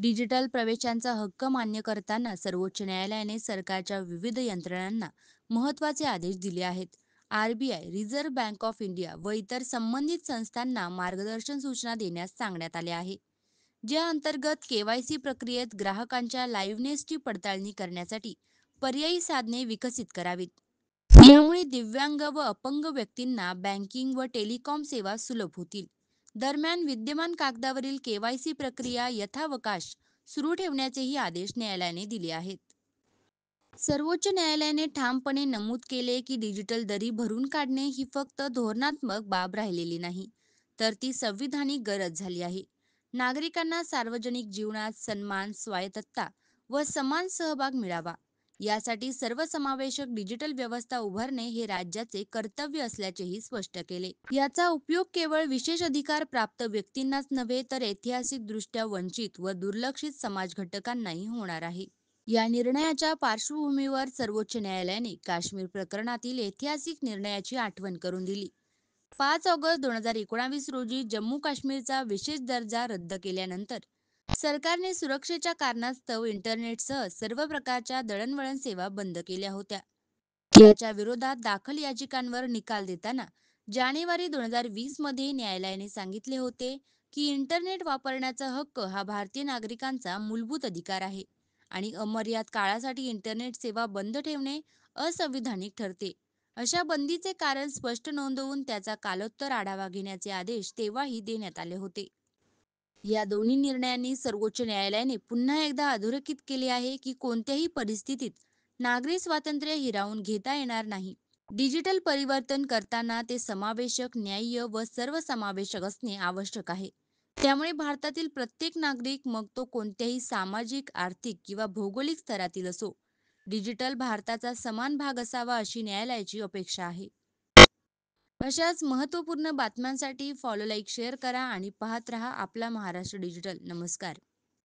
Digital प्रवेशांचा हक्क मान्य करताना सर्वोच्च न्यायालयाने सरकारच्या विविध यंत्रणांना महत्त्वाचे आदेश दिले आहेत. RBI, reserve bank of India व इतर संबंधित संस्थांना मार्गदर्शन सूचना देण्यास सांगण्यात आले आहे, ज्या अंतर्गत केवायसी प्रक्रियेत ग्राहकांच्या लाईव्हनेसची पडताळणी करण्यासाठी पर्यायी साधने विकसित करावीत. यामुळे दिव्यांग व अपंग व्यक्तींना बँकिंग व टेलिकॉम सेवा सुलभ होतील. दरम्यान विद्यमान कागदावरील केवायसी प्रक्रिया यथावकाश सुरू ठेवण्याचेही आदेश न्यायालयाने दिले आहेत. सर्वोच्च न्यायालयाने ठामपणे नमूद केले की डिजिटल दरी भरून काढणे ही फक्त धोरणात्मक बाब राहिलेली नाही, तर ती संविधानिक गरज झाली आहे. नागरिकांना सार्वजनिक जीवनात सन्मान, स्वायत्तता व समान सहभाग मिळावा, यासाठी सर्वसमावेशक डिजिटल व्यवस्था उभारणे हे राज्याचे कर्तव्य असल्याचेही स्पष्ट केले. याचा उपयोग केवळ विशेष अधिकार प्राप्त व्यक्तींनाच नव्हे, तर ऐतिहासिकदृष्ट्या वंचित व दुर्लक्षित समाज घटकांनाही होणार आहे. या निर्णयाच्या पार्श्वभूमीवर सर्वोच्च न्यायालयाने काश्मीर प्रकरणातील ऐतिहासिक निर्णयाची आठवण करून दिली. 5 ऑगस्ट 2019 रोजी जम्मू काश्मीरचा विशेष दर्जा रद्द केल्यानंतर सरकारने सुरक्षेच्या कारणास्तव इंटरनेटसह सर्व प्रकारच्या दळणवळण सेवा बंद केल्या होत्या. याच्या विरोधात दाखल याचिकांवर निकाल देताना जानेवारी 2020 मध्ये न्यायालयाने सांगितले होते की इंटरनेट वापरण्याचा हक्क हा भारतीय नागरिकांचा मूलभूत अधिकार आहे आणि अमर्याद काळासाठी इंटरनेट सेवा बंद ठेवणे असंविधानिक ठरते. अशा बंदीचे कारण स्पष्ट नोंदवून त्याचा कालोत्तर आढावा घेण्याचे आदेश तेव्हाही देण्यात आले होते. या दोन्ही निर्णयांनी सर्वोच्च न्यायालयाने पुन्हा एकदा अधोरेखित केले आहे की कोणत्याही परिस्थितीत नागरी स्वातंत्र्य हिरावून घेता येणार नाही. डिजिटल परिवर्तन करताना ते समावेशक, न्याय्य व सर्वसमावेशक असणे आवश्यक आहे. त्यामुळे भारतातील प्रत्येक नागरिक, मग तो कोणत्याही सामाजिक, आर्थिक किंवा भौगोलिक स्तरातील असो, डिजिटल भारताचा समान भाग असावा अशी न्यायालयाची अपेक्षा आहे. अशाच महत्त्वपूर्ण बातम्यांसाठी फॉलो, लाईक, शेअर करा आणि पाहत रहा आपला महाराष्ट्र डिजिटल. नमस्कार.